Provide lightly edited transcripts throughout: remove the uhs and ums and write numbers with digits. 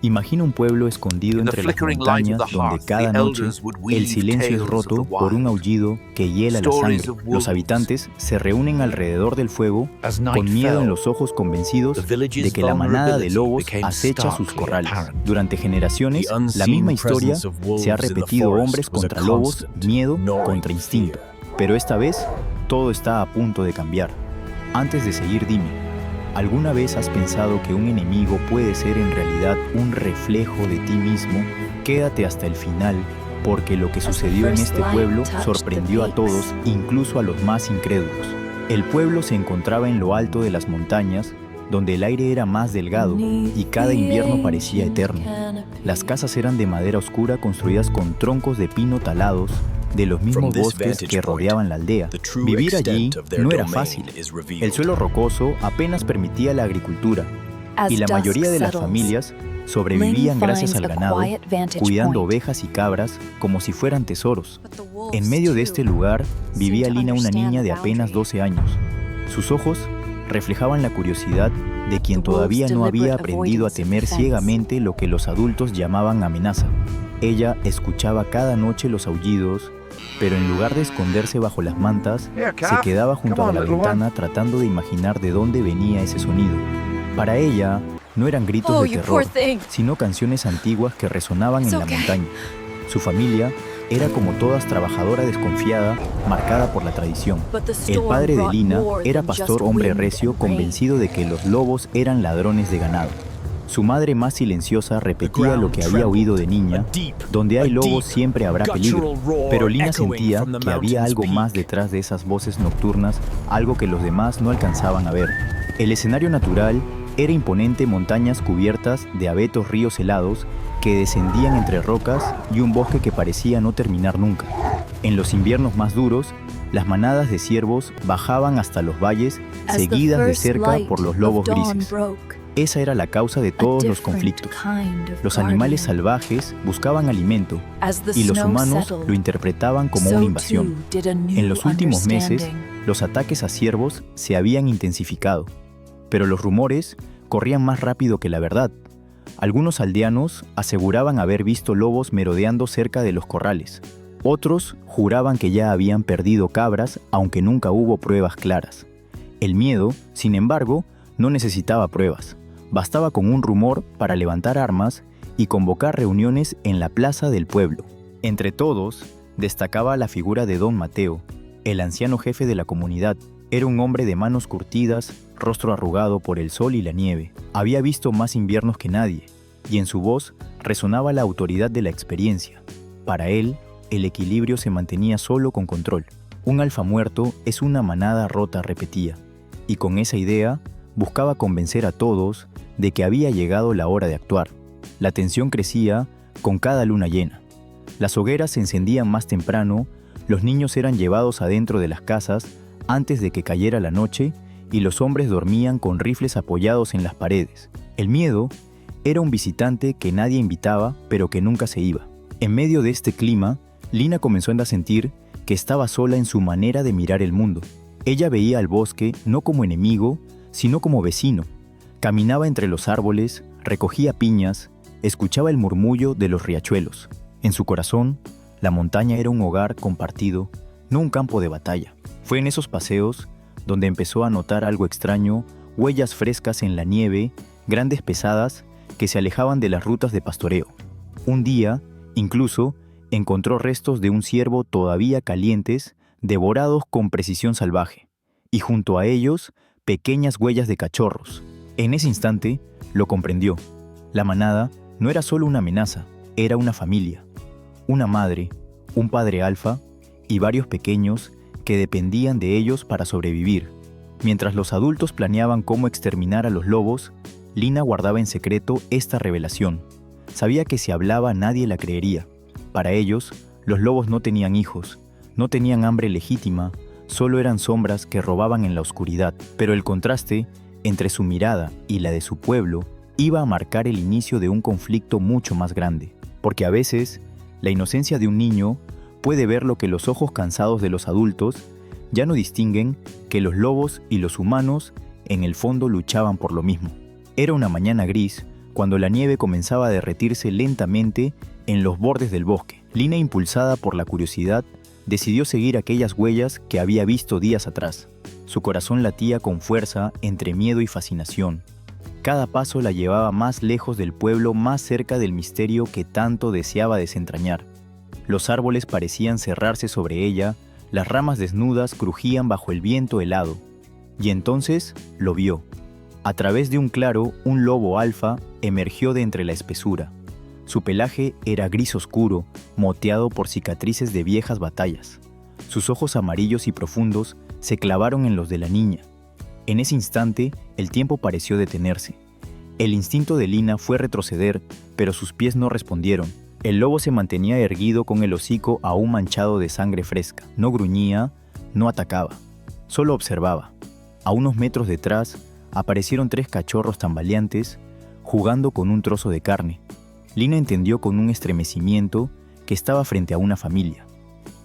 Imagina un pueblo escondido In the entre las flickering light of montañas the donde hearth, cada the noche elders would el weave silencio es tales roto of the por un wild. aullido que hiela la Stories sangre. of Los wolves. habitantes se reúnen alrededor del fuego As night con miedo en fell, los ojos, convencidos the village's de que la manada de vulnerability lobos became acecha sus starkly corrales. apparent. Durante generaciones, The la unseen misma historia presence of se ha wolves in the repetido forest hombres was a contra lobos, constant, miedo gnawing contra instinto. Pero esta vez, todo está a punto de cambiar. Antes de seguir, dime, ¿alguna vez has pensado que un enemigo puede ser en realidad un reflejo de ti mismo? Quédate hasta el final, porque lo que sucedió en este pueblo sorprendió a todos, incluso a los más incrédulos. El pueblo se encontraba en lo alto de las montañas, donde el aire era más delgado y cada invierno parecía eterno. Las casas eran de madera oscura construidas con troncos de pino talados, de los mismos bosques que rodeaban la aldea. Vivir allí no era fácil. El suelo rocoso apenas permitía la agricultura, y la mayoría de las familias sobrevivían gracias al ganado, cuidando ovejas y cabras como si fueran tesoros. En medio de este lugar vivía Lina, una niña de apenas 12 años. Sus ojos reflejaban la curiosidad de quien todavía no había aprendido a temer ciegamente lo que los adultos llamaban amenaza. Ella escuchaba cada noche los aullidos, pero en lugar de esconderse bajo las mantas, se quedaba junto a la ventana tratando de imaginar de dónde venía ese sonido. Para ella, no eran gritos de terror, sino canciones antiguas que resonaban en la montaña. Su familia era como todas trabajadora desconfiada, marcada por la tradición. El padre de Lina era pastor hombre recio, convencido de que los lobos eran ladrones de ganado. Su madre, más silenciosa, repetía lo que había oído de niña: donde hay lobos siempre habrá peligro. Pero Lina sentía que había algo más detrás de esas voces nocturnas, algo que los demás no alcanzaban a ver. El escenario natural era imponente: montañas cubiertas de abetos, ríos helados que descendían entre rocas y un bosque que parecía no terminar nunca. En los inviernos más duros, las manadas de ciervos bajaban hasta los valles, seguidas de cerca por los lobos grises. Esa era la causa de todos los conflictos. Los animales salvajes buscaban alimento y los humanos lo interpretaban como una invasión. En los últimos meses, los ataques a ciervos se habían intensificado, pero los rumores corrían más rápido que la verdad. Algunos aldeanos aseguraban haber visto lobos merodeando cerca de los corrales. Otros juraban que ya habían perdido cabras, aunque nunca hubo pruebas claras. El miedo, sin embargo, no necesitaba pruebas. Bastaba con un rumor para levantar armas y convocar reuniones en la plaza del pueblo. Entre todos, destacaba la figura de Don Mateo, el anciano jefe de la comunidad. Era un hombre de manos curtidas, rostro arrugado por el sol y la nieve. Había visto más inviernos que nadie, y en su voz resonaba la autoridad de la experiencia. Para él, el equilibrio se mantenía solo con control. Un alfa muerto es una manada rota, repetía, y con esa idea buscaba convencer a todos de que había llegado la hora de actuar. La tensión crecía con cada luna llena. Las hogueras se encendían más temprano, los niños eran llevados adentro de las casas antes de que cayera la noche, y los hombres dormían con rifles apoyados en las paredes. El miedo era un visitante que nadie invitaba, pero que nunca se iba. En medio de este clima, Lina comenzó a sentir que estaba sola en su manera de mirar el mundo. Ella veía al bosque no como enemigo, sino como vecino. Caminaba entre los árboles, recogía piñas, escuchaba el murmullo de los riachuelos. En su corazón, la montaña era un hogar compartido, no un campo de batalla. Fue en esos paseos donde empezó a notar algo extraño: huellas frescas en la nieve, grandes pesadas que se alejaban de las rutas de pastoreo. Un día, incluso, encontró restos de un ciervo todavía calientes, devorados con precisión salvaje, y junto a ellos, pequeñas huellas de cachorros. En ese instante, lo comprendió. La manada no era solo una amenaza, era una familia. Una madre, un padre alfa y varios pequeños que dependían de ellos para sobrevivir. Mientras los adultos planeaban cómo exterminar a los lobos, Lina guardaba en secreto esta revelación. Sabía que si hablaba nadie la creería. Para ellos, los lobos no tenían hijos, no tenían hambre legítima, solo eran sombras que robaban en la oscuridad. Pero el contraste entre su mirada y la de su pueblo iba a marcar el inicio de un conflicto mucho más grande. Porque a veces, la inocencia de un niño puede ver lo que los ojos cansados de los adultos ya no distinguen, que los lobos y los humanos en el fondo luchaban por lo mismo. Era una mañana gris cuando la nieve comenzaba a derretirse lentamente en los bordes del bosque. Lina, impulsada por la curiosidad, decidió seguir aquellas huellas que había visto días atrás. Su corazón latía con fuerza entre miedo y fascinación. Cada paso la llevaba más lejos del pueblo, más cerca del misterio que tanto deseaba desentrañar. Los árboles parecían cerrarse sobre ella, las ramas desnudas crujían bajo el viento helado. Y entonces lo vio. A través de un claro, un lobo alfa emergió de entre la espesura. Su pelaje era gris oscuro, moteado por cicatrices de viejas batallas. Sus ojos amarillos y profundos se clavaron en los de la niña. En ese instante, el tiempo pareció detenerse. El instinto de Lina fue retroceder, pero sus pies no respondieron. El lobo se mantenía erguido con el hocico aún manchado de sangre fresca. No gruñía, no atacaba, solo observaba. A unos metros detrás, aparecieron 3 cachorros tambaleantes, jugando con un trozo de carne. Lina entendió con un estremecimiento que estaba frente a una familia.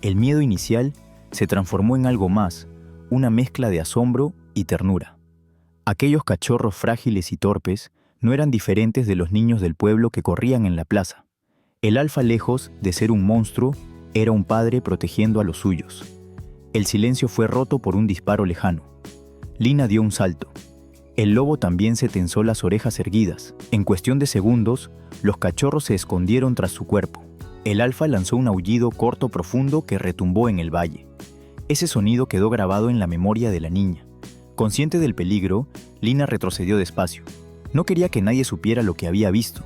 El miedo inicial se transformó en algo más, una mezcla de asombro y ternura. Aquellos cachorros frágiles y torpes no eran diferentes de los niños del pueblo que corrían en la plaza. El alfa, lejos de ser un monstruo, era un padre protegiendo a los suyos. El silencio fue roto por un disparo lejano. Lina dio un salto. El lobo también se tensó las orejas erguidas. En cuestión de segundos, los cachorros se escondieron tras su cuerpo. El alfa lanzó un aullido corto profundo que retumbó en el valle. Ese sonido quedó grabado en la memoria de la niña. Consciente del peligro, Lina retrocedió despacio. No quería que nadie supiera lo que había visto.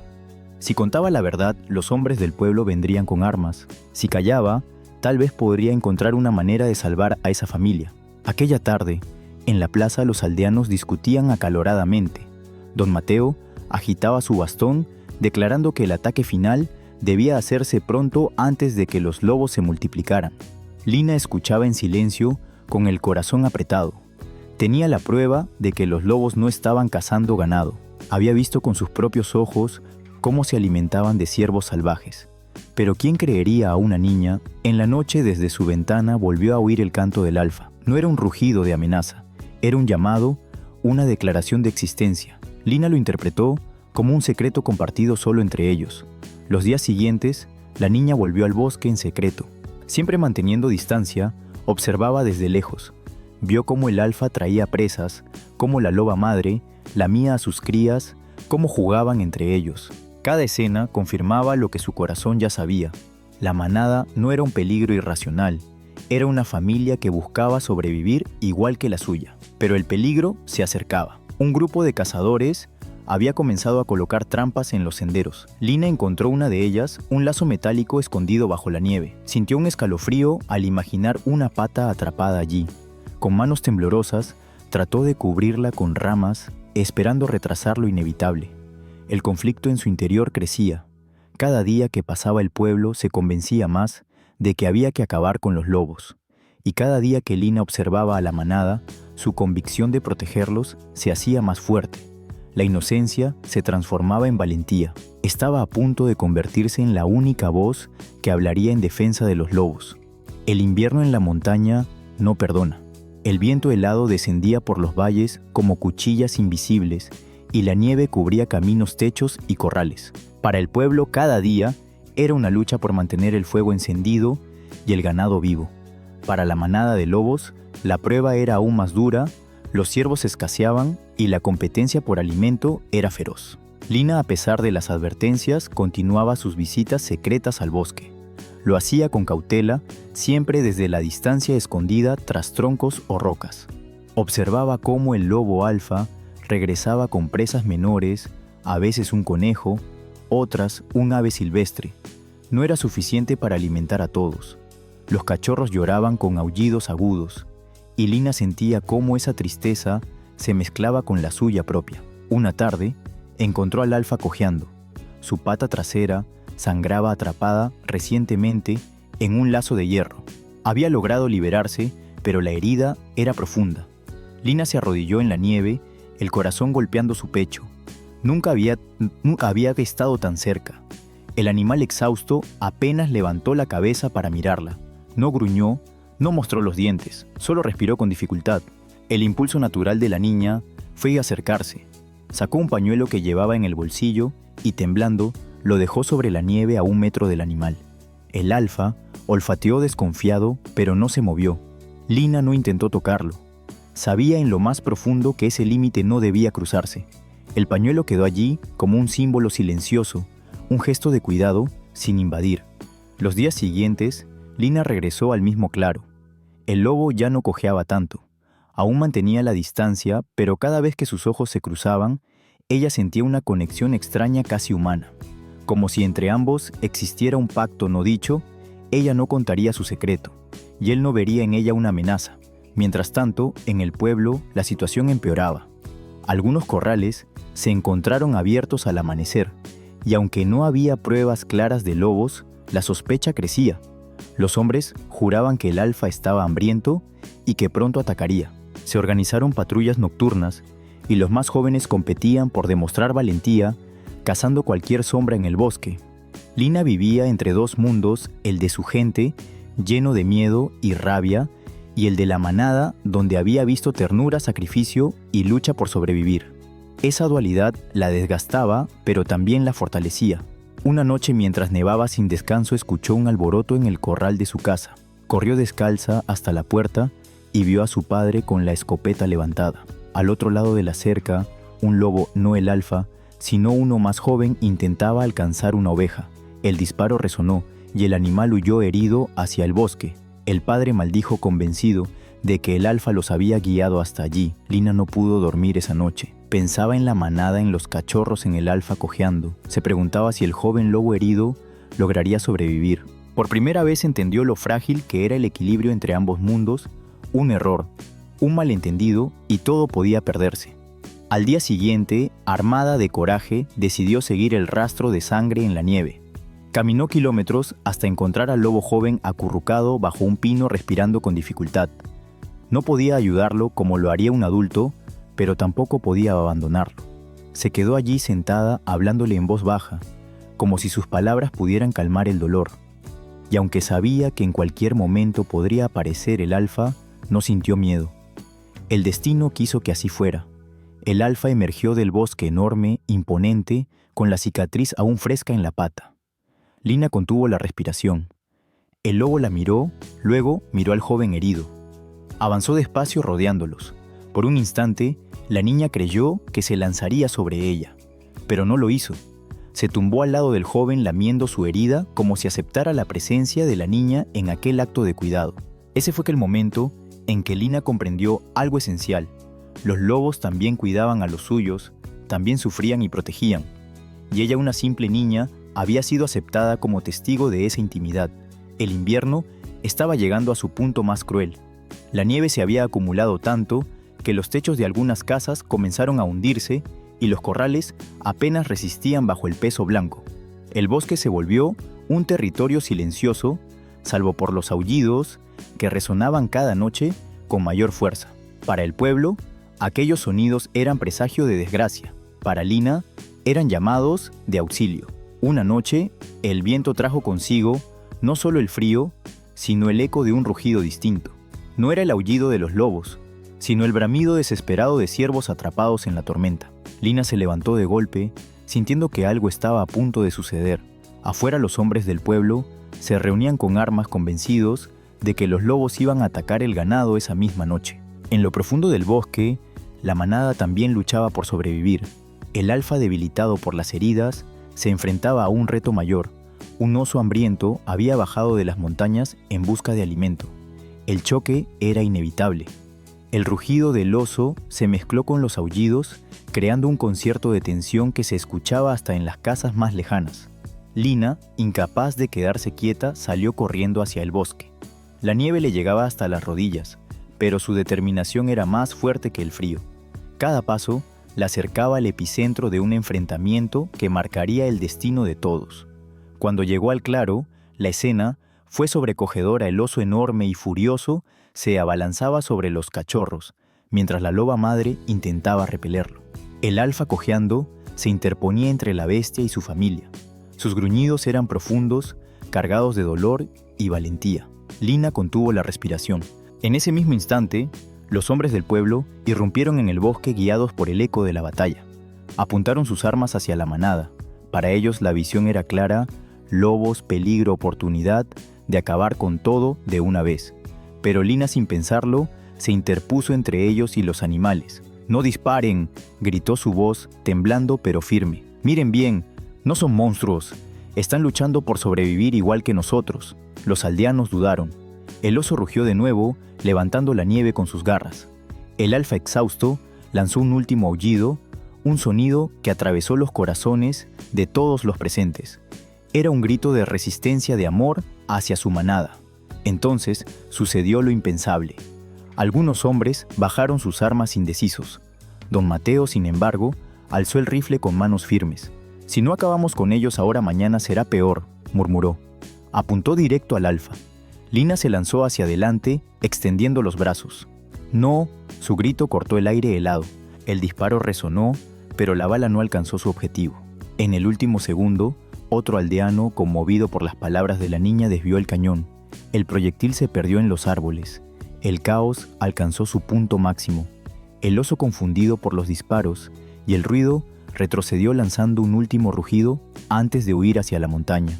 Si contaba la verdad, los hombres del pueblo vendrían con armas. Si callaba, tal vez podría encontrar una manera de salvar a esa familia. Aquella tarde, en la plaza, los aldeanos discutían acaloradamente. Don Mateo agitaba su bastón, declarando que el ataque final debía hacerse pronto antes de que los lobos se multiplicaran. Lina escuchaba en silencio, con el corazón apretado. Tenía la prueba de que los lobos no estaban cazando ganado. Había visto con sus propios ojos cómo se alimentaban de ciervos salvajes. Pero ¿quién creería a una niña? En la noche, desde su ventana, volvió a oír el canto del alfa. No era un rugido de amenaza. Era un llamado, una declaración de existencia. Lina lo interpretó como un secreto compartido solo entre ellos. Los días siguientes, la niña volvió al bosque en secreto. Siempre manteniendo distancia, observaba desde lejos. Vio cómo el alfa traía presas, cómo la loba madre lamía a sus crías, cómo jugaban entre ellos. Cada escena confirmaba lo que su corazón ya sabía. La manada no era un peligro irracional. Era una familia que buscaba sobrevivir igual que la suya. Pero el peligro se acercaba. Un grupo de cazadores había comenzado a colocar trampas en los senderos. Lina encontró una de ellas, un lazo metálico escondido bajo la nieve. Sintió un escalofrío al imaginar una pata atrapada allí. Con manos temblorosas, trató de cubrirla con ramas, esperando retrasar lo inevitable. El conflicto en su interior crecía. Cada día que pasaba el pueblo se convencía más de que había que acabar con los lobos. Y cada día que Lina observaba a la manada, su convicción de protegerlos se hacía más fuerte. La inocencia se transformaba en valentía. Estaba a punto de convertirse en la única voz que hablaría en defensa de los lobos. El invierno en la montaña no perdona. El viento helado descendía por los valles como cuchillas invisibles y la nieve cubría caminos, techos y corrales. Para el pueblo, cada día era una lucha por mantener el fuego encendido y el ganado vivo. Para la manada de lobos, la prueba era aún más dura, los ciervos escaseaban y la competencia por alimento era feroz. Lina, a pesar de las advertencias, continuaba sus visitas secretas al bosque. Lo hacía con cautela, siempre desde la distancia, escondida tras troncos o rocas. Observaba cómo el lobo alfa regresaba con presas menores, a veces un conejo, otras un ave silvestre. No era suficiente para alimentar a todos. Los cachorros lloraban con aullidos agudos, y Lina sentía cómo esa tristeza se mezclaba con la suya propia. Una tarde, encontró al alfa cojeando. Su pata trasera sangraba atrapada recientemente en un lazo de hierro. Había logrado liberarse, pero la herida era profunda. Lina se arrodilló en la nieve, el corazón golpeando su pecho. Nunca había estado tan cerca. El animal exhausto apenas levantó la cabeza para mirarla. No gruñó, no mostró los dientes, solo respiró con dificultad. El impulso natural de la niña fue acercarse. Sacó un pañuelo que llevaba en el bolsillo y temblando, lo dejó sobre la nieve a 1 metro del animal. El alfa olfateó desconfiado, pero no se movió. Lina no intentó tocarlo. Sabía en lo más profundo que ese límite no debía cruzarse. El pañuelo quedó allí como un símbolo silencioso, un gesto de cuidado sin invadir. Los días siguientes, Lina regresó al mismo claro. El lobo ya no cojeaba tanto. Aún mantenía la distancia, pero cada vez que sus ojos se cruzaban, ella sentía una conexión extraña casi humana. Como si entre ambos existiera un pacto no dicho, ella no contaría su secreto, y él no vería en ella una amenaza. Mientras tanto, en el pueblo, la situación empeoraba. Algunos corrales se encontraron abiertos al amanecer, y aunque no había pruebas claras de lobos, la sospecha crecía. Los hombres juraban que el alfa estaba hambriento y que pronto atacaría. Se organizaron patrullas nocturnas, y los más jóvenes competían por demostrar valentía, cazando cualquier sombra en el bosque. Lina vivía entre dos mundos, el de su gente, lleno de miedo y rabia, y el de la manada, donde había visto ternura, sacrificio y lucha por sobrevivir. Esa dualidad la desgastaba, pero también la fortalecía. Una noche, mientras nevaba sin descanso, escuchó un alboroto en el corral de su casa. Corrió descalza hasta la puerta y vio a su padre con la escopeta levantada. Al otro lado de la cerca, un lobo, no el alfa, sino uno más joven, intentaba alcanzar una oveja. El disparo resonó y el animal huyó herido hacia el bosque. El padre maldijo convencido de que el alfa los había guiado hasta allí. Lina no pudo dormir esa noche. Pensaba en la manada, en los cachorros, en el alfa cojeando. Se preguntaba si el joven lobo herido lograría sobrevivir. Por primera vez entendió lo frágil que era el equilibrio entre ambos mundos. Un error, un malentendido y todo podía perderse. Al día siguiente, armada de coraje, decidió seguir el rastro de sangre en la nieve. Caminó kilómetros hasta encontrar al lobo joven acurrucado bajo un pino respirando con dificultad. No podía ayudarlo como lo haría un adulto, pero tampoco podía abandonarlo. Se quedó allí sentada hablándole en voz baja, como si sus palabras pudieran calmar el dolor. Y aunque sabía que en cualquier momento podría aparecer el alfa, no sintió miedo. El destino quiso que así fuera. El alfa emergió del bosque enorme, imponente, con la cicatriz aún fresca en la pata. Lina contuvo la respiración. El lobo la miró, luego miró al joven herido. Avanzó despacio rodeándolos. Por un instante, la niña creyó que se lanzaría sobre ella, pero no lo hizo. Se tumbó al lado del joven lamiendo su herida como si aceptara la presencia de la niña en aquel acto de cuidado. Ese fue el momento en que Lina comprendió algo esencial. Los lobos también cuidaban a los suyos, también sufrían y protegían. Y ella, una simple niña, había sido aceptada como testigo de esa intimidad. El invierno estaba llegando a su punto más cruel. La nieve se había acumulado tanto que los techos de algunas casas comenzaron a hundirse y los corrales apenas resistían bajo el peso blanco. El bosque se volvió un territorio silencioso, salvo por los aullidos que resonaban cada noche con mayor fuerza. Para el pueblo, aquellos sonidos eran presagio de desgracia. Para Lina, eran llamados de auxilio. Una noche, el viento trajo consigo no solo el frío, sino el eco de un rugido distinto. No era el aullido de los lobos, sino el bramido desesperado de ciervos atrapados en la tormenta. Lina se levantó de golpe, sintiendo que algo estaba a punto de suceder. Afuera, los hombres del pueblo se reunían con armas, convencidos de que los lobos iban a atacar el ganado esa misma noche. En lo profundo del bosque, la manada también luchaba por sobrevivir. El alfa, debilitado por las heridas, se enfrentaba a un reto mayor. Un oso hambriento había bajado de las montañas en busca de alimento. El choque era inevitable. El rugido del oso se mezcló con los aullidos, creando un concierto de tensión que se escuchaba hasta en las casas más lejanas. Lina, incapaz de quedarse quieta, salió corriendo hacia el bosque. La nieve le llegaba hasta las rodillas, pero su determinación era más fuerte que el frío. Cada paso la acercaba al epicentro de un enfrentamiento que marcaría el destino de todos. Cuando llegó al claro, la escena fue sobrecogedora. El oso, enorme y furioso, se abalanzaba sobre los cachorros, mientras la loba madre intentaba repelerlo. El alfa, cojeando, se interponía entre la bestia y su familia. Sus gruñidos eran profundos, cargados de dolor y valentía. Lina contuvo la respiración. En ese mismo instante, los hombres del pueblo irrumpieron en el bosque guiados por el eco de la batalla. Apuntaron sus armas hacia la manada, Para ellos la visión era clara: lobos, peligro, oportunidad de acabar con todo de una vez. Pero Lina, sin pensarlo, se interpuso entre ellos y los animales. «¡No disparen!», gritó su voz, temblando pero firme. «Miren bien, no son monstruos. Están luchando por sobrevivir igual que nosotros». Los aldeanos dudaron. El oso rugió de nuevo, levantando la nieve con sus garras. El alfa, exhausto, lanzó un último aullido, un sonido que atravesó los corazones de todos los presentes. Era un grito de resistencia, de amor hacia su manada. Entonces sucedió lo impensable. Algunos hombres bajaron sus armas indecisos. Don Mateo, sin embargo, alzó el rifle con manos firmes. «Si no acabamos con ellos ahora, mañana será peor», murmuró. Apuntó directo al alfa. Lina se lanzó hacia adelante, extendiendo los brazos. «No», su grito cortó el aire helado. El disparo resonó, pero la bala no alcanzó su objetivo. En el último segundo, otro aldeano, conmovido por las palabras de la niña, desvió el cañón. El proyectil se perdió en los árboles. El caos alcanzó su punto máximo. El oso, confundido por los disparos y el ruido, retrocedió lanzando un último rugido antes de huir hacia la montaña.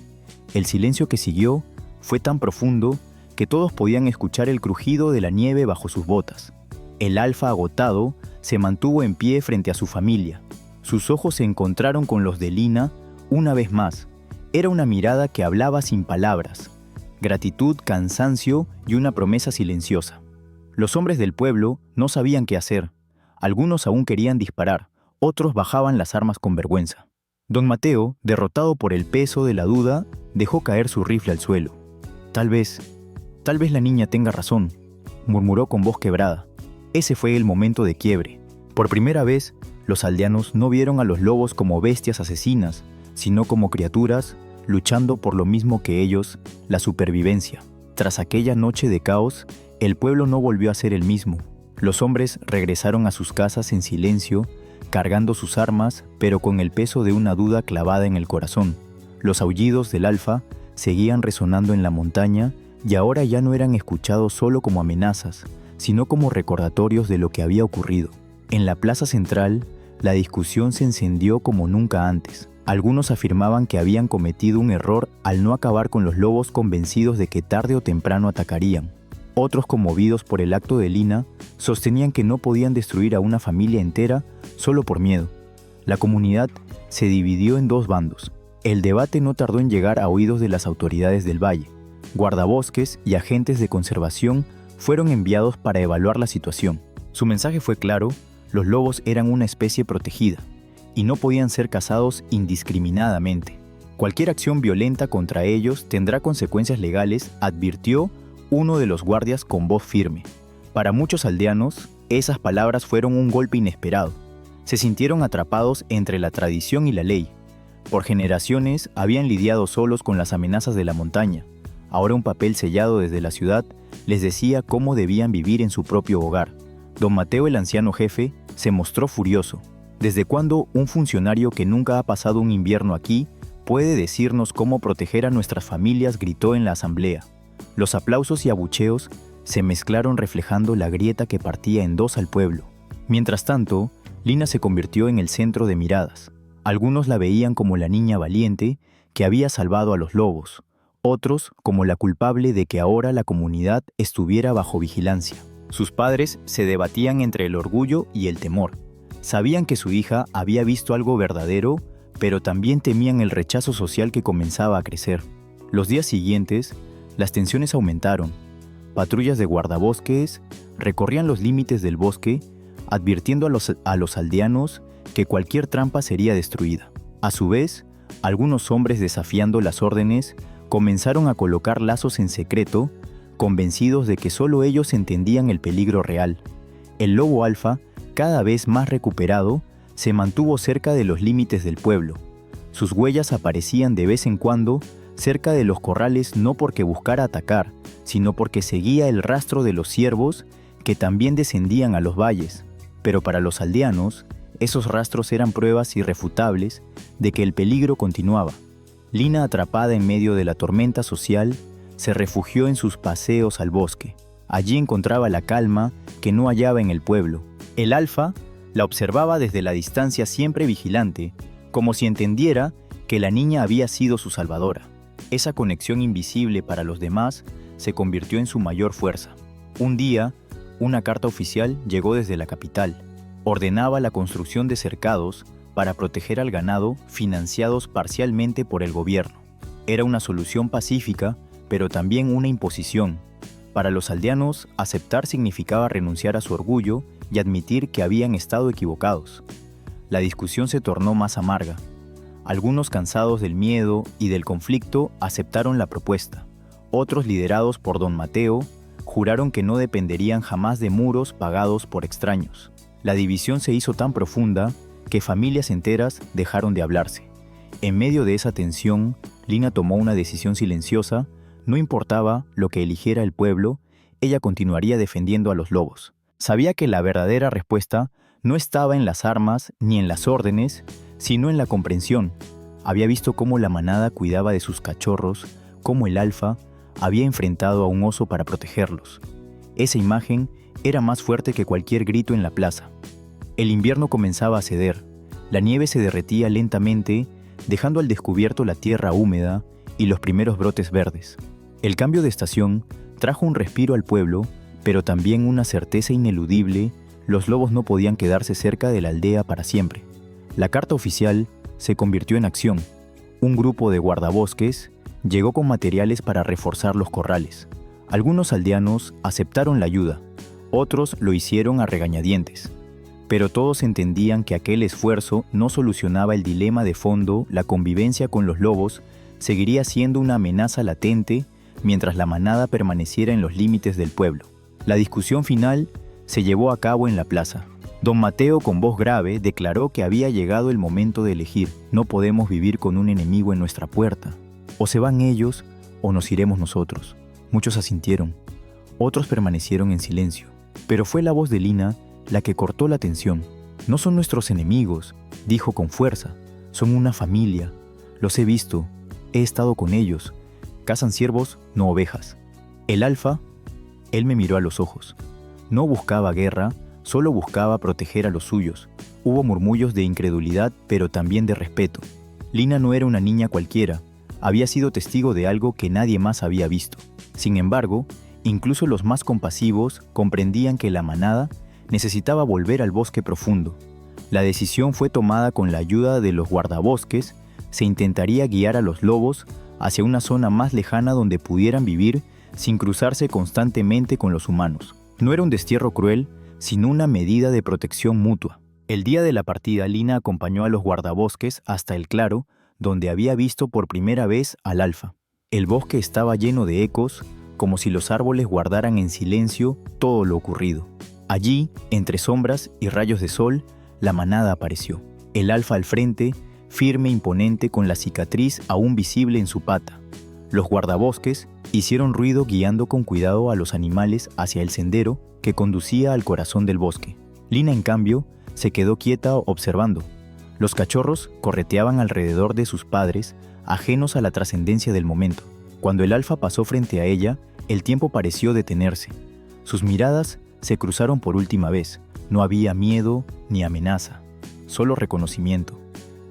El silencio que siguió fue tan profundo que todos podían escuchar el crujido de la nieve bajo sus botas. El alfa, agotado, se mantuvo en pie frente a su familia. Sus ojos se encontraron con los de Lina una vez más. Era una mirada que hablaba sin palabras. Gratitud, cansancio y una promesa silenciosa. Los hombres del pueblo no sabían qué hacer. Algunos aún querían disparar, otros bajaban las armas con vergüenza. Don Mateo, derrotado por el peso de la duda, dejó caer su rifle al suelo. Tal vez la niña tenga razón», murmuró con voz quebrada. Ese fue el momento de quiebre. Por primera vez, los aldeanos no vieron a los lobos como bestias asesinas, sino como criaturas luchando por lo mismo que ellos, la supervivencia. Tras aquella noche de caos, el pueblo no volvió a ser el mismo. Los hombres regresaron a sus casas en silencio, cargando sus armas, pero con el peso de una duda clavada en el corazón. Los aullidos del alfa seguían resonando en la montaña y ahora ya no eran escuchados solo como amenazas, sino como recordatorios de lo que había ocurrido. En la plaza central, la discusión se encendió como nunca antes. Algunos afirmaban que habían cometido un error al no acabar con los lobos, convencidos de que tarde o temprano atacarían. Otros, conmovidos por el acto de Lina, sostenían que no podían destruir a una familia entera solo por miedo. La comunidad se dividió en dos bandos. El debate no tardó en llegar a oídos de las autoridades del valle. Guardabosques y agentes de conservación fueron enviados para evaluar la situación. Su mensaje fue claro: los lobos eran una especie protegida y no podían ser cazados indiscriminadamente. Cualquier acción violenta contra ellos tendrá consecuencias legales, advirtió uno de los guardias con voz firme. Para muchos aldeanos, esas palabras fueron un golpe inesperado. Se sintieron atrapados entre la tradición y la ley. Por generaciones habían lidiado solos con las amenazas de la montaña. Ahora un papel sellado desde la ciudad les decía cómo debían vivir en su propio hogar. Don Mateo, el anciano jefe, se mostró furioso. ¿Desde cuándo un funcionario que nunca ha pasado un invierno aquí puede decirnos cómo proteger a nuestras familias?, gritó en la asamblea. Los aplausos y abucheos se mezclaron, reflejando la grieta que partía en dos al pueblo. Mientras tanto, Lina se convirtió en el centro de miradas. Algunos la veían como la niña valiente que había salvado a los lobos, otros como la culpable de que ahora la comunidad estuviera bajo vigilancia. Sus padres se debatían entre el orgullo y el temor. Sabían que su hija había visto algo verdadero, pero también temían el rechazo social que comenzaba a crecer. Los días siguientes, las tensiones aumentaron. Patrullas de guardabosques recorrían los límites del bosque, advirtiendo a los aldeanos que cualquier trampa sería destruida. A su vez, algunos hombres, desafiando las órdenes, comenzaron a colocar lazos en secreto, convencidos de que solo ellos entendían el peligro real. El lobo alfa, cada vez más recuperado, se mantuvo cerca de los límites del pueblo. Sus huellas aparecían de vez en cuando cerca de los corrales, no porque buscara atacar, sino porque seguía el rastro de los ciervos que también descendían a los valles. Pero para los aldeanos, esos rastros eran pruebas irrefutables de que el peligro continuaba. Lina, atrapada en medio de la tormenta social, se refugió en sus paseos al bosque. Allí encontraba la calma que no hallaba en el pueblo. El alfa la observaba desde la distancia, siempre vigilante, como si entendiera que la niña había sido su salvadora. Esa conexión invisible para los demás se convirtió en su mayor fuerza. Un día, una carta oficial llegó desde la capital. Ordenaba la construcción de cercados para proteger al ganado financiados parcialmente por el gobierno. Era una solución pacífica, pero también una imposición. Para los aldeanos, aceptar significaba renunciar a su orgullo y admitir que habían estado equivocados. La discusión se tornó más amarga. Algunos, cansados del miedo y del conflicto, aceptaron la propuesta. Otros, liderados por don Mateo, juraron que no dependerían jamás de muros pagados por extraños. La división se hizo tan profunda que familias enteras dejaron de hablarse. En medio de esa tensión, Lina tomó una decisión silenciosa. No importaba lo que eligiera el pueblo, ella continuaría defendiendo a los lobos. Sabía que la verdadera respuesta no estaba en las armas ni en las órdenes, sino en la comprensión. Había visto cómo la manada cuidaba de sus cachorros, cómo el alfa había enfrentado a un oso para protegerlos. Esa imagen era más fuerte que cualquier grito en la plaza. El invierno comenzaba a ceder. La nieve se derretía lentamente, dejando al descubierto la tierra húmeda y los primeros brotes verdes. El cambio de estación trajo un respiro al pueblo, pero también una certeza ineludible: los lobos no podían quedarse cerca de la aldea para siempre. La carta oficial se convirtió en acción. Un grupo de guardabosques llegó con materiales para reforzar los corrales. Algunos aldeanos aceptaron la ayuda, otros lo hicieron a regañadientes. Pero todos entendían que aquel esfuerzo no solucionaba el dilema de fondo: la convivencia con los lobos seguiría siendo una amenaza latente mientras la manada permaneciera en los límites del pueblo. La discusión final se llevó a cabo en la plaza. Don Mateo, con voz grave, declaró que había llegado el momento de elegir. No podemos vivir con un enemigo en nuestra puerta. O se van ellos, o nos iremos nosotros. Muchos asintieron. Otros permanecieron en silencio. Pero fue la voz de Lina la que cortó la tensión. No son nuestros enemigos, dijo con fuerza. Son una familia. Los he visto. He estado con ellos. Cazan ciervos, no ovejas. El alfa, él me miró a los ojos. No buscaba guerra, solo buscaba proteger a los suyos. Hubo murmullos de incredulidad, pero también de respeto. Lina no era una niña cualquiera. Había sido testigo de algo que nadie más había visto. Sin embargo, incluso los más compasivos comprendían que la manada necesitaba volver al bosque profundo. La decisión fue tomada con la ayuda de los guardabosques. Se intentaría guiar a los lobos hacia una zona más lejana donde pudieran vivir sin cruzarse constantemente con los humanos. No era un destierro cruel, sino una medida de protección mutua. El día de la partida, Lina acompañó a los guardabosques hasta el claro, donde había visto por primera vez al alfa. El bosque estaba lleno de ecos, como si los árboles guardaran en silencio todo lo ocurrido. Allí, entre sombras y rayos de sol, la manada apareció. El alfa al frente, firme e imponente, con la cicatriz aún visible en su pata. Los guardabosques hicieron ruido guiando con cuidado a los animales hacia el sendero que conducía al corazón del bosque. Lina, en cambio, se quedó quieta observando. Los cachorros correteaban alrededor de sus padres, ajenos a la trascendencia del momento. Cuando el alfa pasó frente a ella, el tiempo pareció detenerse. Sus miradas se cruzaron por última vez. No había miedo ni amenaza, solo reconocimiento.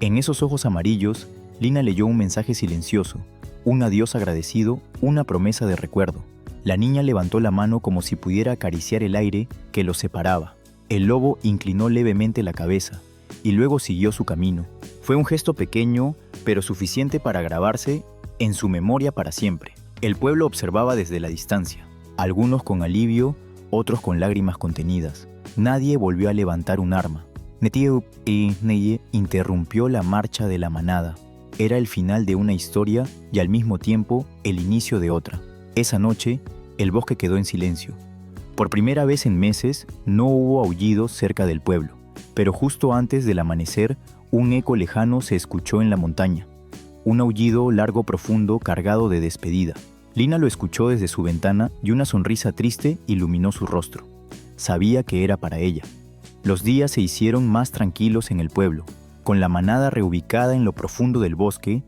En esos ojos amarillos, Lina leyó un mensaje silencioso, un adiós agradecido, una promesa de recuerdo. La niña levantó la mano como si pudiera acariciar el aire que los separaba. El lobo inclinó levemente la cabeza y luego siguió su camino. Fue un gesto pequeño, pero suficiente para grabarse en su memoria para siempre. El pueblo observaba desde la distancia, algunos con alivio, otros con lágrimas contenidas. Nadie volvió a levantar un arma. Netieu y Neye interrumpió la marcha de la manada. Era el final de una historia y al mismo tiempo el inicio de otra. Esa noche, el bosque quedó en silencio. Por primera vez en meses, no hubo aullidos cerca del pueblo, pero justo antes del amanecer, un eco lejano se escuchó en la montaña. Un aullido largo, profundo, cargado de despedida. Lina lo escuchó desde su ventana y una sonrisa triste iluminó su rostro. Sabía que era para ella. Los días se hicieron más tranquilos en el pueblo. Con la manada reubicada en lo profundo del bosque,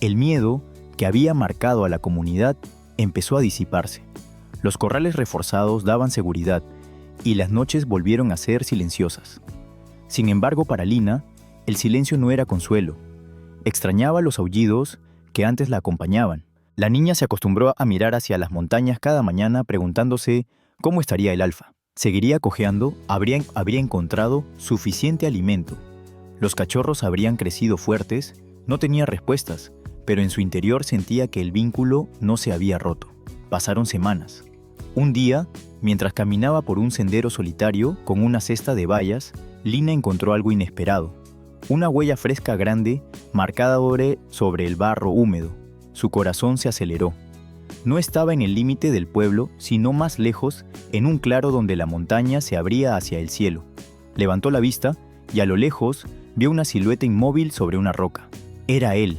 el miedo que había marcado a la comunidad empezó a disiparse. Los corrales reforzados daban seguridad y las noches volvieron a ser silenciosas. Sin embargo, para Lina, el silencio no era consuelo. Extrañaba los aullidos que antes la acompañaban. La niña se acostumbró a mirar hacia las montañas cada mañana preguntándose cómo estaría el alfa. ¿Seguiría cojeando? ¿Habría encontrado suficiente alimento? ¿Los cachorros habrían crecido fuertes? No tenía respuestas, pero en su interior sentía que el vínculo no se había roto. Pasaron semanas. Un día, mientras caminaba por un sendero solitario con una cesta de bayas, Lina encontró algo inesperado. Una huella fresca grande, marcada sobre el barro húmedo. Su corazón se aceleró. No estaba en el límite del pueblo, sino más lejos, en un claro donde la montaña se abría hacia el cielo. Levantó la vista y a lo lejos vio una silueta inmóvil sobre una roca. Era él.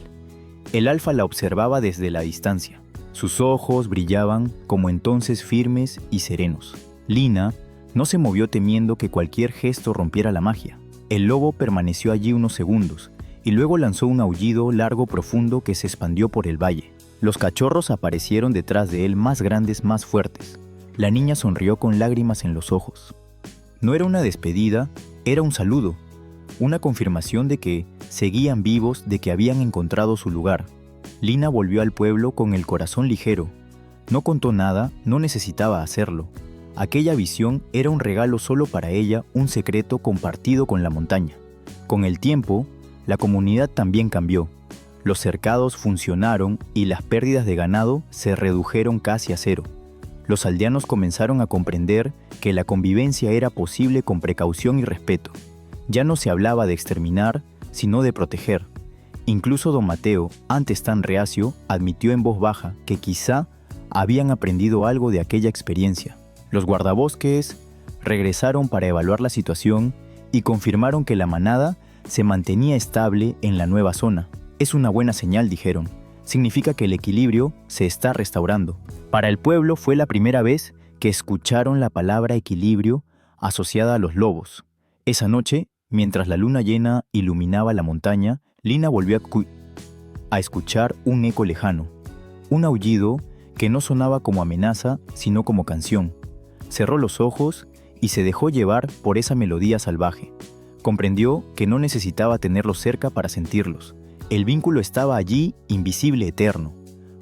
El alfa la observaba desde la distancia. Sus ojos brillaban como entonces firmes y serenos. Lina no se movió temiendo que cualquier gesto rompiera la magia. El lobo permaneció allí unos segundos y luego lanzó un aullido largo profundo que se expandió por el valle. Los cachorros aparecieron detrás de él más grandes, más fuertes. La niña sonrió con lágrimas en los ojos. No era una despedida, era un saludo, una confirmación de que seguían vivos, de que habían encontrado su lugar. Lina volvió al pueblo con el corazón ligero. No contó nada, no necesitaba hacerlo. Aquella visión era un regalo solo para ella, un secreto compartido con la montaña. Con el tiempo, la comunidad también cambió. Los cercados funcionaron y las pérdidas de ganado se redujeron casi a cero. Los aldeanos comenzaron a comprender que la convivencia era posible con precaución y respeto. Ya no se hablaba de exterminar, sino de proteger. Incluso don Mateo, antes tan reacio, admitió en voz baja que quizá habían aprendido algo de aquella experiencia. Los guardabosques regresaron para evaluar la situación y confirmaron que la manada se mantenía estable en la nueva zona. Es una buena señal, dijeron. Significa que el equilibrio se está restaurando. Para el pueblo fue la primera vez que escucharon la palabra equilibrio asociada a los lobos. Esa noche, mientras la luna llena iluminaba la montaña, Lina volvió a escuchar un eco lejano, un aullido que no sonaba como amenaza, sino como canción. Cerró los ojos y se dejó llevar por esa melodía salvaje. Comprendió que no necesitaba tenerlos cerca para sentirlos. El vínculo estaba allí, invisible, eterno.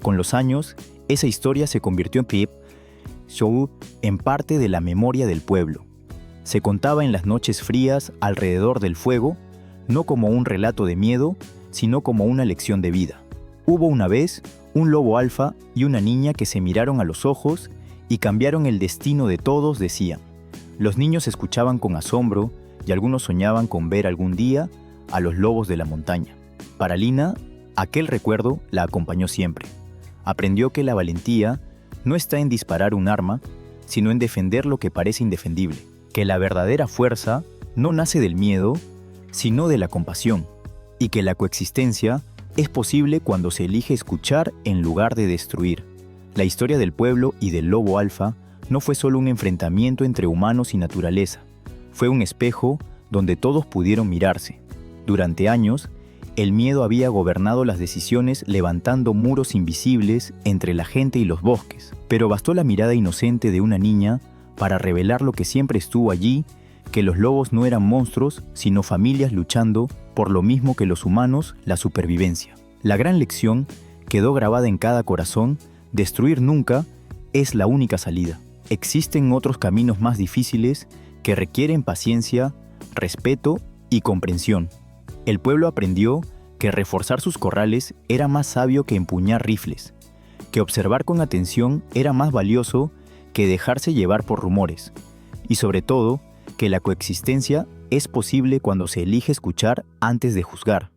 Con los años, esa historia se convirtió en parte de la memoria del pueblo. Se contaba en las noches frías alrededor del fuego, no como un relato de miedo, sino como una lección de vida. Hubo una vez un lobo alfa y una niña que se miraron a los ojos y cambiaron el destino de todos, decían. Los niños escuchaban con asombro y algunos soñaban con ver algún día a los lobos de la montaña. Para Lina, aquel recuerdo la acompañó siempre. Aprendió que la valentía no está en disparar un arma, sino en defender lo que parece indefendible. Que la verdadera fuerza no nace del miedo, sino de la compasión. Y que la coexistencia es posible cuando se elige escuchar en lugar de destruir. La historia del pueblo y del lobo alfa no fue solo un enfrentamiento entre humanos y naturaleza. Fue un espejo donde todos pudieron mirarse. Durante años, el miedo había gobernado las decisiones levantando muros invisibles entre la gente y los bosques. Pero bastó la mirada inocente de una niña para revelar lo que siempre estuvo allí, que los lobos no eran monstruos, sino familias luchando por lo mismo que los humanos, la supervivencia. La gran lección quedó grabada en cada corazón: destruir nunca es la única salida. Existen otros caminos más difíciles que requieren paciencia, respeto y comprensión. El pueblo aprendió que reforzar sus corrales era más sabio que empuñar rifles, que observar con atención era más valioso que dejarse llevar por rumores, y sobre todo, que la coexistencia es posible cuando se elige escuchar antes de juzgar.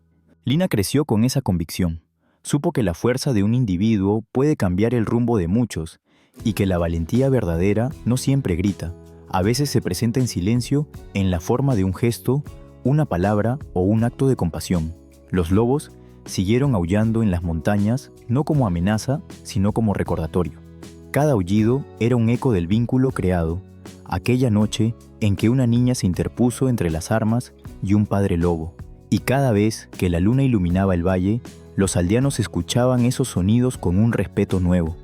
Lina creció con esa convicción. Supo que la fuerza de un individuo puede cambiar el rumbo de muchos y que la valentía verdadera no siempre grita. A veces se presenta en silencio, en la forma de un gesto, una palabra o un acto de compasión. Los lobos siguieron aullando en las montañas, no como amenaza, sino como recordatorio. Cada aullido era un eco del vínculo creado aquella noche en que una niña se interpuso entre las armas y un padre lobo. Y cada vez que la luna iluminaba el valle, los aldeanos escuchaban esos sonidos con un respeto nuevo.